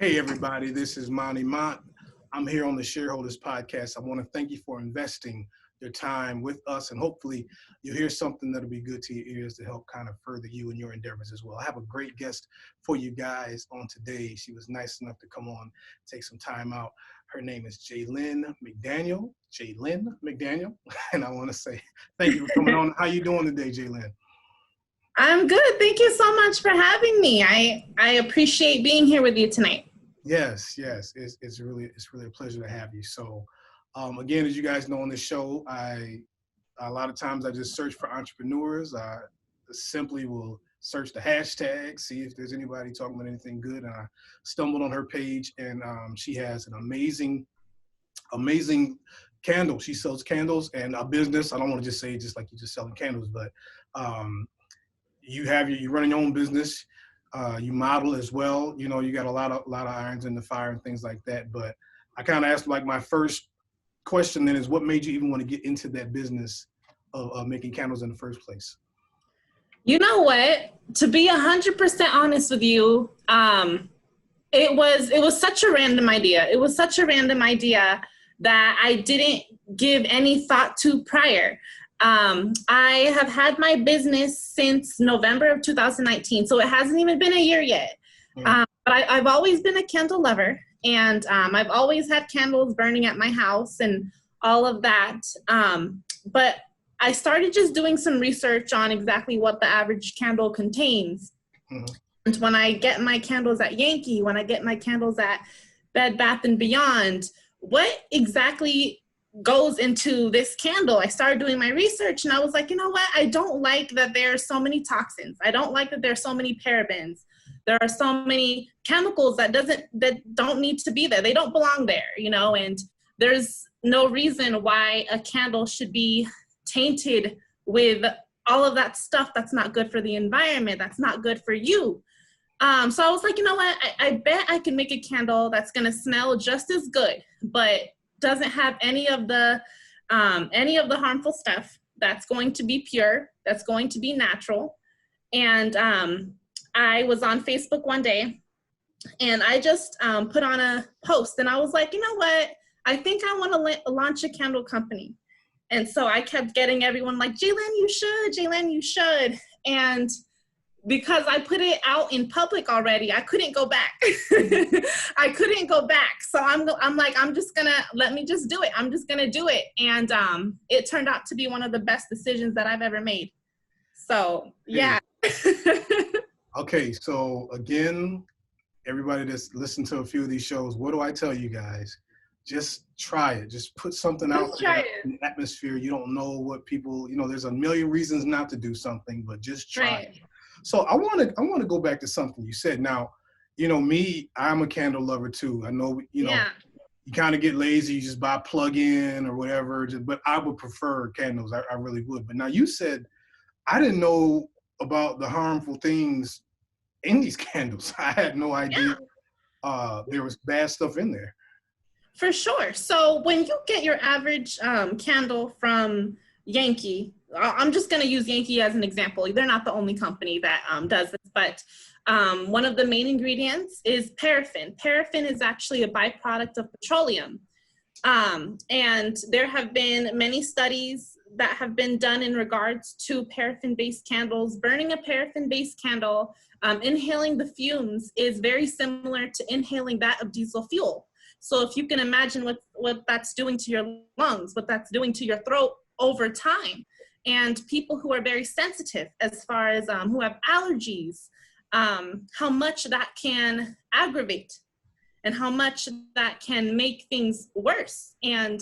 Hey everybody, this is Monty Mont. I'm here on the Shareholders podcast. I want to thank you for investing your time with us, and hopefully you'll hear something that'll be good to your ears to help kind of further you in your endeavors as well. I have a great guest for you guys on today. She was nice enough to come on, take some time out. Her name is Jaylynn McDaniel. Jaylynn McDaniel. And I want to say thank you for coming on. How you doing today, Jaylynn? I'm good. Thank you so much for having me. I appreciate being here with you tonight. Yes. It's really a pleasure to have you. So, again, as you guys know on this show, a lot of times I just search for entrepreneurs. I simply will search the hashtag, see if there's anybody talking about anything good. And I stumbled on her page, and she has an amazing candle. She sells candles and a business. I don't want to just say just like you're just selling candles, but you're running your own business. You model as well. You know, you got a lot of irons in the fire and things like that. But I kind of asked, like, my first question then is, what made you even want to get into that business of making candles in the first place? You know what? To be 100% honest with you, it was such a random idea. It was such a random idea that I didn't give any thought to prior. I have had my business since November of 2019, so it hasn't even been a year yet. But I've always been a candle lover, and I've always had candles burning at my house and all of that. But I started just doing some research on exactly what the average candle contains. And when I get my candles at Yankee, when I get my candles at Bed Bath & Beyond, what exactly goes into this candle? I started doing my research, and I was like, you know what? I don't like that there are so many toxins. I don't like that there are so many parabens. There are so many chemicals that don't need to be there. They don't belong there, you know, and there's no reason why a candle should be tainted with all of that stuff that's not good for the environment, that's not good for you. So I was like, you know what? I bet I can make a candle that's going to smell just as good, but doesn't have any of the harmful stuff, that's going to be pure, that's going to be natural. And I was on Facebook one day, and I just put on a post, and I was like, you know what? I think I want to launch a candle company. And so I kept getting everyone like, Jaylynn, you should. And because I put it out in public already, I couldn't go back. I couldn't go back. So I'm like, let me just do it. I'm just gonna do it. And it turned out to be one of the best decisions that I've ever made. So yeah. Okay, so again, everybody that's listened to a few of these shows, what do I tell you guys? Just try it. Just put something out there in the atmosphere. You don't know what people, you know, there's a million reasons not to do something, but just try it. So I want to go back to something you said. Now, you know, me, I'm a candle lover too. I know, you know, you kind of get lazy, you just buy plug-in or whatever, but I would prefer candles. I really would. But now you said, I didn't know about the harmful things in these candles. I had no idea there was bad stuff in there. For sure. So when you get your average candle from Yankee, I'm just going to use Yankee as an example. They're not the only company that does this, but one of the main ingredients is paraffin. Paraffin is actually a byproduct of petroleum. And there have been many studies that have been done in regards to paraffin-based candles. Burning a paraffin-based candle, inhaling the fumes is very similar to inhaling that of diesel fuel. So if you can imagine what that's doing to your lungs, what that's doing to your throat over time. And people who are very sensitive, as far as who have allergies, how much that can aggravate and how much that can make things worse. And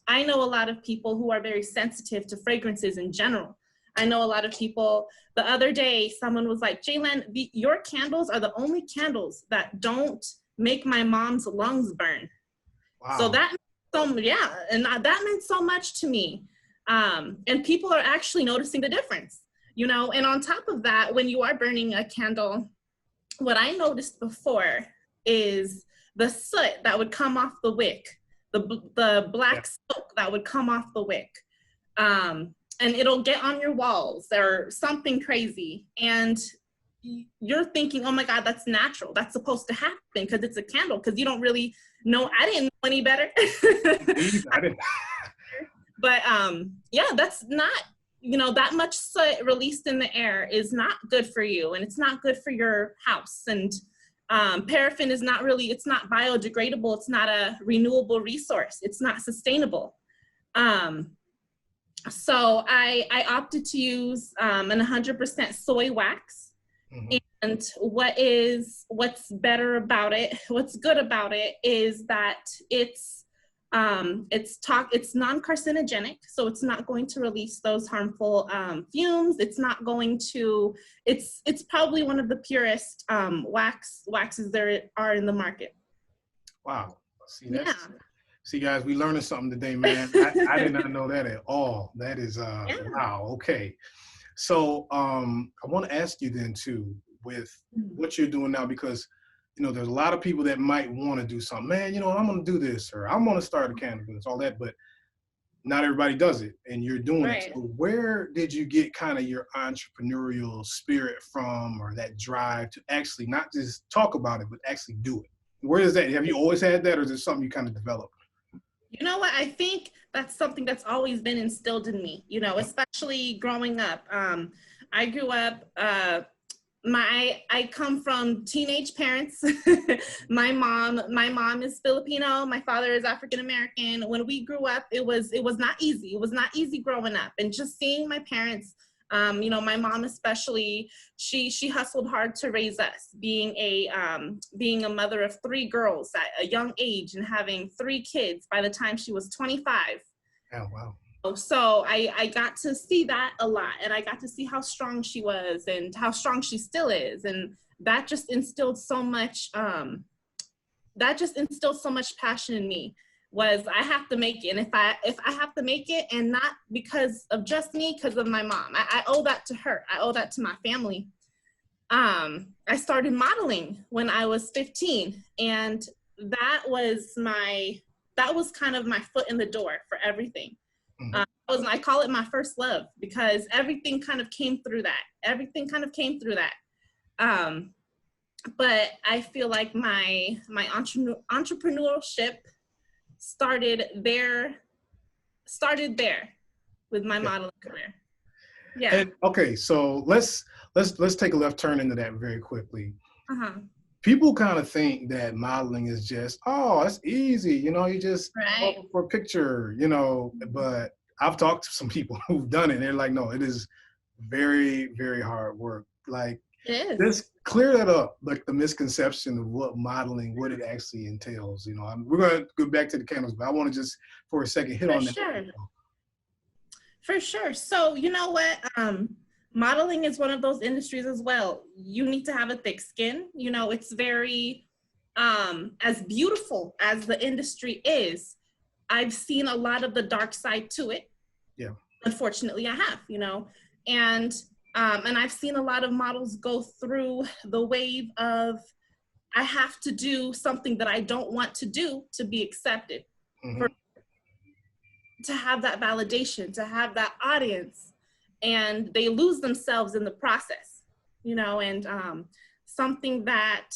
I know a lot of people who are very sensitive to fragrances in general. I know a lot of people. The other day, someone was like, Jaylynn, your candles are the only candles that don't make my mom's lungs burn. Wow. So that meant so much to me. And people are actually noticing the difference, you know. And on top of that, when you are burning a candle, what I noticed before is the soot that would come off the wick, the black smoke that would come off the wick. And it'll get on your walls or something crazy. And you're thinking, oh my God, that's natural. That's supposed to happen because it's a candle, because you don't really know. I didn't know any better. I didn't. But yeah, that's not, that much soot released in the air is not good for you, and it's not good for your house. And paraffin is not really, it's not biodegradable. It's not a renewable resource. It's not sustainable. So I opted to use an 100% soy wax. Mm-hmm. And what's better about it, what's good about it, is that it's non-carcinogenic, so it's not going to release those harmful fumes. It's not going to, it's probably one of the purest waxes there are in the market. Wow. See, guys, we learning something today, man. I did not know that at all. That is, wow. Okay. So I want to ask you then too, with what you're doing now, because, there's a lot of people that might want to do something, man, I'm going to do this, or I'm going to start a candle business, all that, but not everybody does it, and you're doing it. So where did you get kind of your entrepreneurial spirit from, or that drive to actually not just talk about it, but actually do it? Where is that? Have you always had that, or is it something you kind of developed? You know what? I think that's something that's always been instilled in me, especially growing up. I grew up, I come from teenage parents. My mom is Filipino. My father is African-American. When we grew up, it was not easy. It was not easy growing up. And just seeing my parents, my mom especially, she hustled hard to raise us, being a mother of 3 girls at a young age and having 3 kids by the time she was 25. Oh, wow. So I got to see that a lot, and I got to see how strong she was and how strong she still is. And that just instilled so much, passion in me. Was I have to make it, and if I have to make it, and not because of just me, because of my mom, I owe that to her. I owe that to my family. I started modeling when I was 15, and that was kind of my foot in the door for everything. Mm-hmm. I call it my first love, because everything kind of came through that. But I feel like my entrepreneurship started there with my modeling career. Yeah. And, okay, so let's take a left turn into that very quickly. Uh-huh. People kind of think that modeling is just, oh, it's easy, you just go for a picture, but I've talked to some people who've done it, and they're like, no, it is very, very hard work. Like, it is. Just clear that up, like the misconception of what modeling, what it actually entails. We're going to go back to the candles, but I want to just for a second hit on that. Sure. For sure. So, you know what? Modeling is one of those industries as well. You need to have a thick skin. It's very, as beautiful as the industry is, I've seen a lot of the dark side to it. Yeah. Unfortunately, I have, and I've seen a lot of models go through the wave of, I have to do something that I don't want to do to be accepted, mm-hmm. To have that validation, to have that audience, and they lose themselves in the process, and something that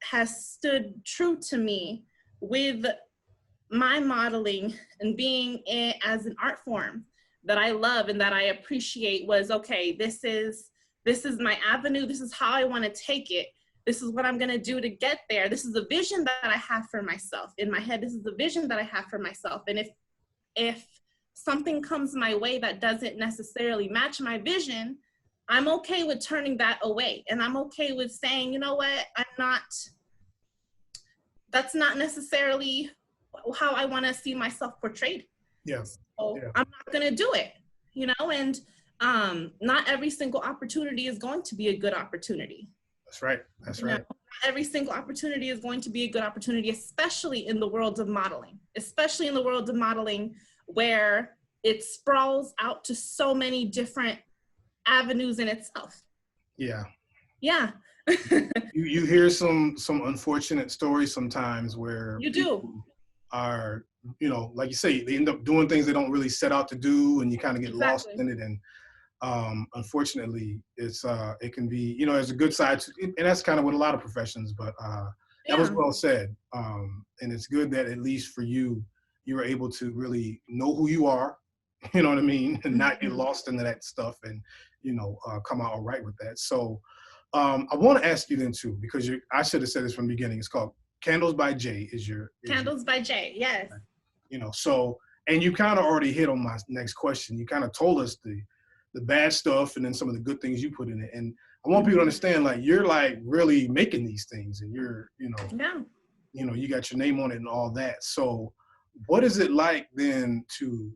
has stood true to me with my modeling and being it as an art form that I love and that I appreciate was, okay, this is my avenue. This is how I want to take it. This is what I'm going to do to get there. This is the vision that I have for myself in my head. This is the vision that I have for myself. And if something comes my way that doesn't necessarily match my vision, I'm okay with turning that away. And I'm okay with saying, you know what, that's not necessarily how I want to see myself portrayed. Yes. So I'm not going to do it, and not every single opportunity is going to be a good opportunity. That's right. Not every single opportunity is going to be a good opportunity, especially in the world of modeling, where it sprawls out to so many different avenues in itself. Yeah. Yeah. you hear some unfortunate stories sometimes where you do are, like you say, they end up doing things they don't really set out to do, and you kind of get lost in it. And Unfortunately, it can be, there's a good side to it, and that's kind of with a lot of professions, but that was well said. And it's good that at least for you, you were able to really know who you are, you know what I mean, and not get lost into that stuff, and come out all right with that. So I want to ask you then too, because I should have said this from the beginning. It's called Candles by Jay. Candles by Jay, yes. So, and you kind of already hit on my next question. You kind of told us the bad stuff and then some of the good things you put in it. And I want people to understand, like, you're like really making these things, and you're, you got your name on it and all that. So what is it like then to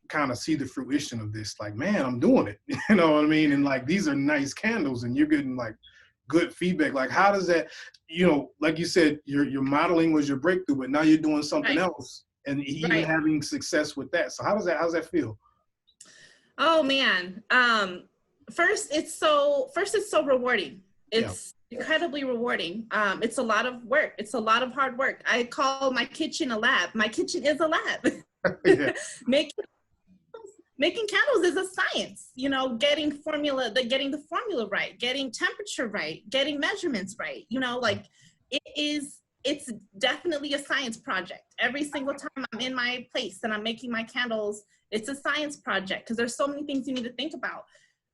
kind of see the fruition of this? Like, man, I'm doing it, you know what I mean? And like, these are nice candles and you're getting like good feedback. Like, how does that, like you said, your modeling was your breakthrough, but now you're doing something else and even having success with that. So how's that feel? Oh man. First it's so rewarding. It's incredibly rewarding. It's a lot of work. It's a lot of hard work. I call my kitchen a lab. My kitchen is a lab. Making candles is a science, getting the formula right, getting temperature right, getting measurements right, it's definitely a science project. Every single time I'm in my place and I'm making my candles, it's a science project, because there's so many things you need to think about.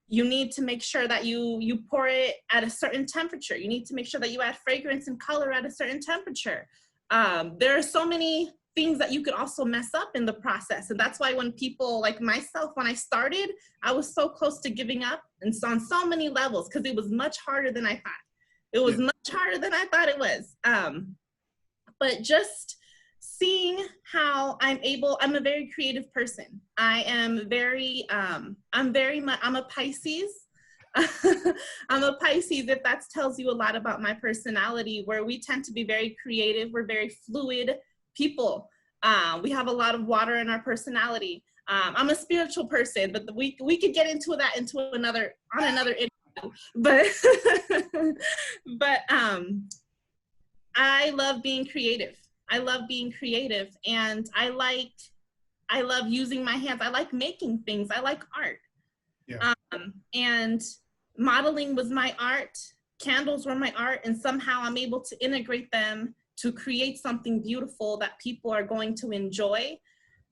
You need to make sure that you pour it at a certain temperature. You need to make sure that you add fragrance and color at a certain temperature. There are so many things that you could also mess up in the process. And that's why when people like myself, when I started, I was so close to giving up, and so on so many levels, because it was much harder than I thought. It was much harder than I thought it was. But just seeing how I'm a very creative person. I'm a Pisces. I'm a Pisces, if that tells you a lot about my personality, where we tend to be very creative. We're very fluid people. We have a lot of water in our personality. I'm a spiritual person, but we could get into that on another interview. But I love being creative. And I love using my hands. I like making things. I like art. And modeling was my art. Candles were my art, and somehow I'm able to integrate them to create something beautiful that people are going to enjoy.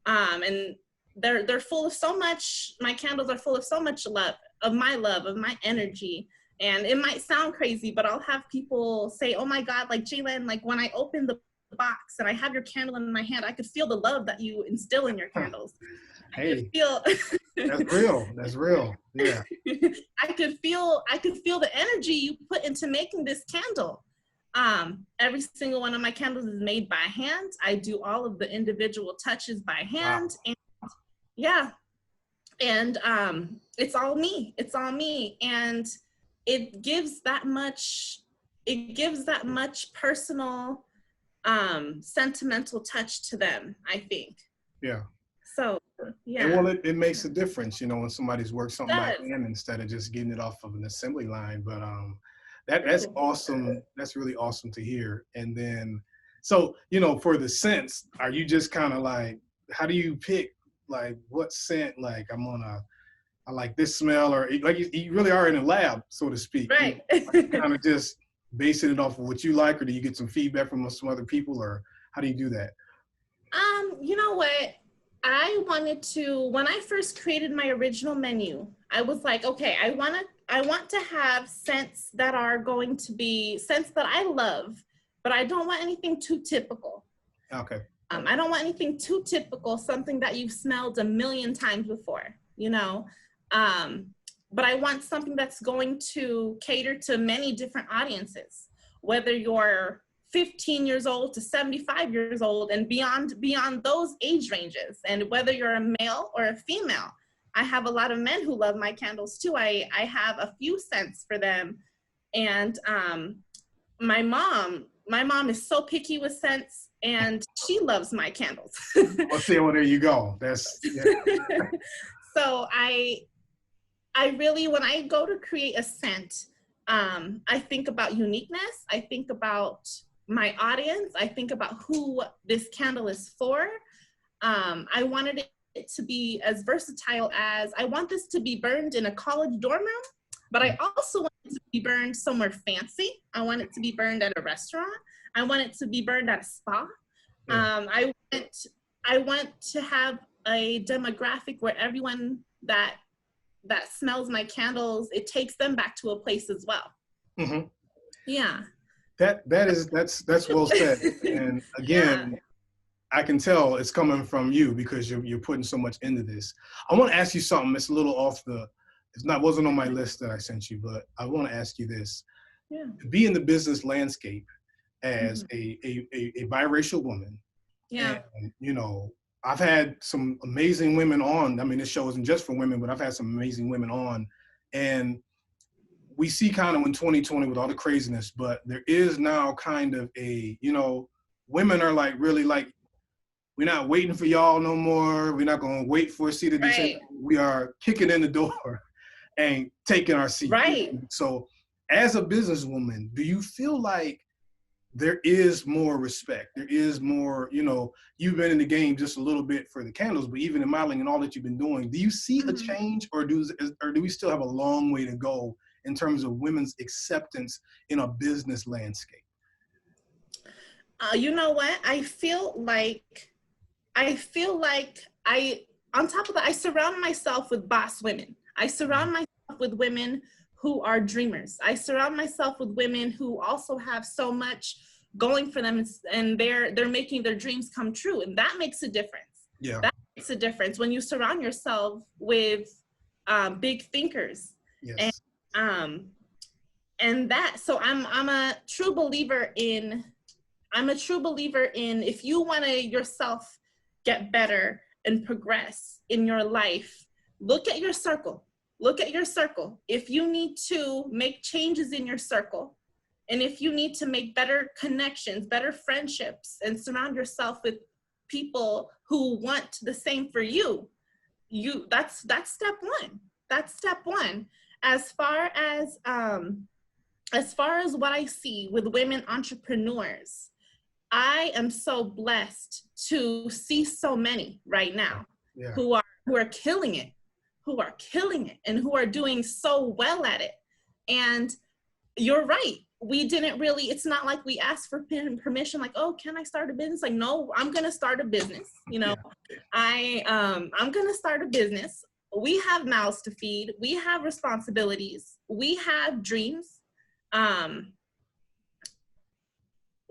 And they're full of so much, my candles are full of so much love, of my energy. And it might sound crazy, but I'll have people say, oh my God, like, Jaylynn, like when I open the box and I have your candle in my hand, I could feel the love that you instill in your candles. Hey, that's real. Yeah. I could feel the energy you put into making this candle. Every single one of my candles is made by hand. I do all of the individual touches by hand. Wow. And it's all me. And it gives that much personal, sentimental touch to them, I think. Yeah. So, yeah. And well, it makes a difference, when somebody's worked something by hand instead of just getting it off of an assembly line. But that's awesome. That's really awesome to hear. And then, so, for the scents, are you just kind of like, how do you pick, like, what scent, like, I like this smell, or like you really are in a lab, so to speak. Right. Kind of just basing it off of what you like, or do you get some feedback from some other people, or how do you do that? You know what? I wanted to, when I first created my original menu, I was like, okay, I want to have scents that are going to be scents that I love, but I don't want anything too typical. Okay. I don't want anything too typical, something that you've smelled a million times before, but I want something that's going to cater to many different audiences, whether you're 15 years old to 75 years old and beyond those age ranges. And whether you're a male or a female, I have a lot of men who love my candles too. I have a few scents for them. And my mom is so picky with scents, and she loves my candles. Well, see, well, there you go. So I really, when I go to create a scent, I think about uniqueness. I think about my audience. I think about who this candle is for. I wanted it it to be as versatile as, I want this to be burned in a college dorm room, but I also want it to be burned somewhere fancy. I want it to be burned at a restaurant. I want it to be burned at a spa. I want to have a demographic where everyone that smells my candles, it takes them back to a place as well. Mm-hmm. Yeah. That's well said. And again, I can tell it's coming from you because you're putting so much into this. I want to ask you something. It's a little off wasn't on my list that I sent you, but I want to ask you this. Yeah. To be in the business landscape as a biracial woman. Yeah. And, you know, I've had some amazing women on. I mean, this show isn't just for women, but I've had some amazing women on. And we see kind of in 2020 with all the craziness, but there is now kind of women are like, really like, we're not waiting for y'all no more. We're not going to wait for a seat at the table. We are kicking in the door and taking our seat. Right. So as a businesswoman, do you feel like there is more respect? There is more, you've been in the game just a little bit for the candles, but even in modeling and all that you've been doing, do you see a change or do we still have a long way to go in terms of women's acceptance in a business landscape? You know what? I feel like on top of that, I surround myself with boss women. I surround myself with women who are dreamers. I surround myself with women who also have so much going for them, and they're making their dreams come true. And that makes a difference. Yeah. That makes a difference when you surround yourself with big thinkers. Yes. And that, so I'm a true believer in if you want to yourself get better and progress in your life, look at your circle. If you need to make changes in your circle, and if you need to make better connections, better friendships, and surround yourself with people who want the same for you, that's step one. That's step one. As far as what I see with women entrepreneurs, I am so blessed to see so many right now who are killing it, and who are doing so well at it. And you're right. We didn't really, it's not like we asked for permission, like, oh, can I start a business? Like, no, I'm going to start a business. I'm going to start a business. We have mouths to feed. We have responsibilities. We have dreams.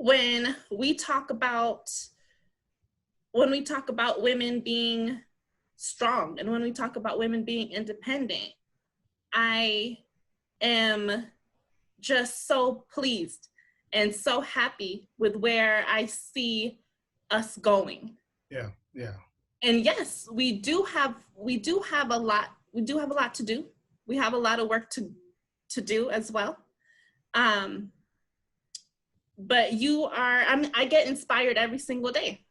When we talk about women being strong, and when we talk about women being independent, I am just so pleased and so happy with where I see us going. Yeah. And yes, we do have a lot to do. We have a lot of work to do as well. But I get inspired every single day.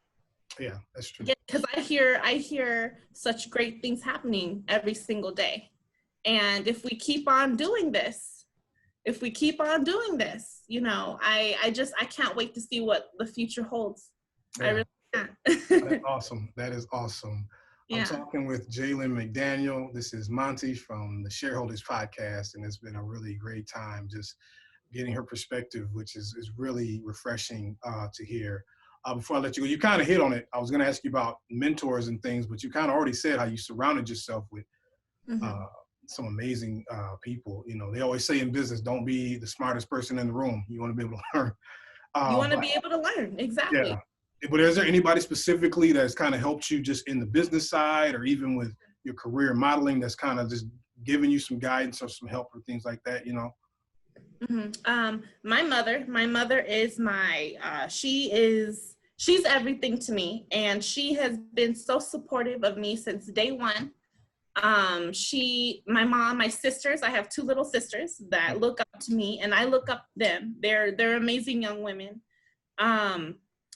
Yeah, that's true. Because I hear such great things happening every single day. And if we keep on doing this, I can't wait to see what the future holds. Yeah. I really can't. That is awesome. Yeah. I'm talking with Jaylynn McDaniel. This is Monty from the Shareholders podcast, and it's been a really great time just getting her perspective, which is really refreshing to hear. Before I let you go, you kind of hit on it. I was going to ask you about mentors and things, but you kind of already said how you surrounded yourself with some amazing people. They always say in business, don't be the smartest person in the room. You want to be able to learn. You want to be able to learn, exactly. Yeah. But is there anybody specifically that's kind of helped you just in the business side, or even with your career modeling, that's kind of just giving you some guidance or some help or things like that? My mother is she's everything to me, and she has been so supportive of me since day one. My mom, my sisters, I have two little sisters that look up to me, and I look up to them. They're amazing young women.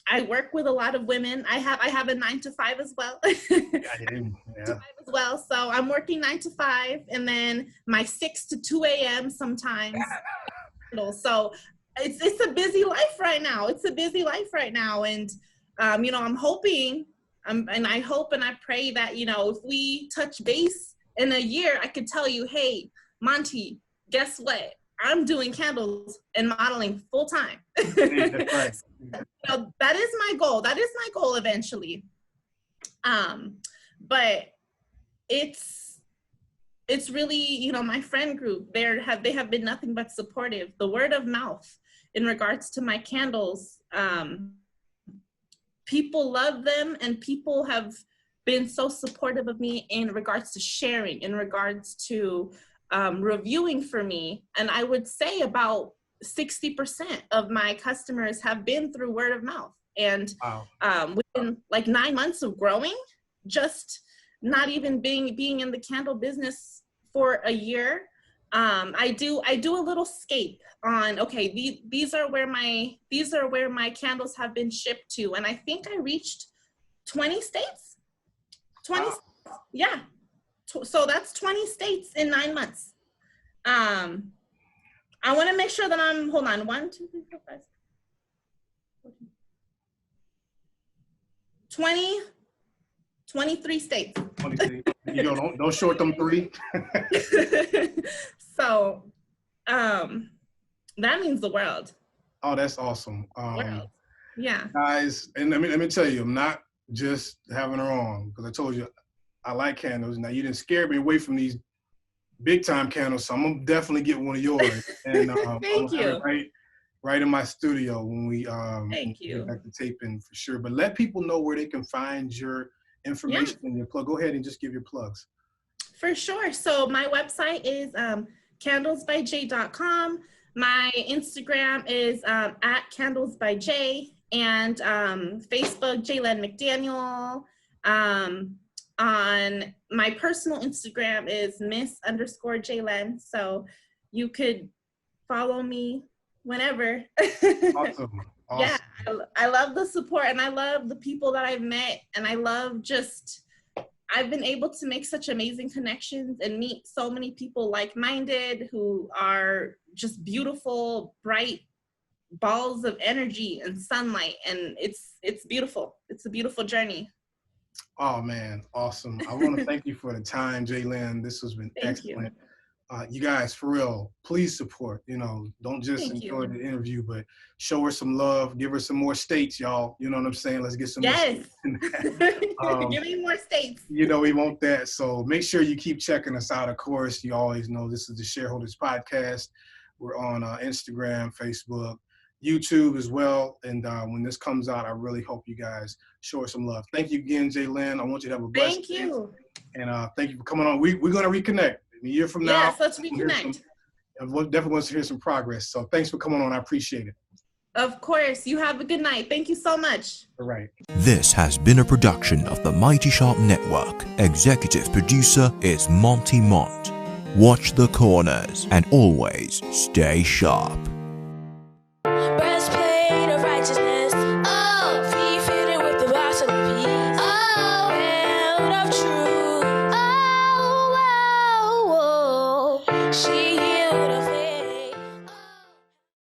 I work with a lot of women. I have a 9 to 5 as well. As well. So I'm working 9 to 5, and then my 6 to 2 a.m. sometimes. So it's a busy life right now. And I'm hoping And I hope and I pray that, you know, if we touch base in a year, I could tell you, hey, Monty, guess what? I'm doing candles and modeling full time. Right. So that is my goal. That is my goal eventually. But it's really, you know, my friend group, they have been nothing but supportive. The word of mouth in regards to my candles, people love them, and people have been so supportive of me in regards to sharing, in regards to reviewing for me. And I would say about 60% of my customers have been through word of mouth. And wow. Within like 9 months of growing, just not even being in the candle business for a year, I do a little scape on, okay, these are where my candles have been shipped to, and I think I reached 20 states. 20, wow. Yeah. So that's 20 states in 9 months. I want to make sure that I'm, hold on, 1, 2, 3, 4, 5, 20, 23 states. 23. You know, don't short them 3. So, that means the world. Oh, that's awesome. World. Yeah. Guys, and let me tell you, I'm not just having her on, because I told you I like candles. Now, you didn't scare me away from these big time candles, so I'm gonna definitely get one of yours. And Thank you. Right in my studio when we Thank you. get back to taping for sure. But let people know where they can find your information and your plug. Go ahead and just give your plugs. For sure. So my website is candlesbyj.com. My Instagram is at candlesbyj, and Facebook, Jaylynn McDaniel. On my personal Instagram is Miss_Jaylynn. So you could follow me whenever. Awesome. Yeah, I love the support, and I love the people that I've met, and I love I've been able to make such amazing connections and meet so many people like-minded who are just beautiful, bright balls of energy and sunlight, and it's beautiful. It's a beautiful journey. Oh man, awesome. I want to thank you for the time, Jaylynn. This has been excellent. You guys, for real, please support. You know, don't just enjoy the interview, but show her some love. Give her some more states, y'all. You know what I'm saying? Let's get some more states. Give me more states. You know, we want that. So make sure you keep checking us out. Of course, you always know this is the Shareholders Podcast. We're on Instagram, Facebook, YouTube as well. And when this comes out, I really hope you guys show her some love. Thank you again, Jaylynn. I want you to have a blessed day. Thank you. And thank you for coming on. We're going to reconnect. A year from now, yes, let's reconnect. We'll definitely want to hear some progress. So thanks for coming on. I appreciate it. Of course. You have a good night. Thank you so much. All right. This has been a production of the Mighty Sharp Network. Executive producer is Monty Mont. Watch the corners and always stay sharp.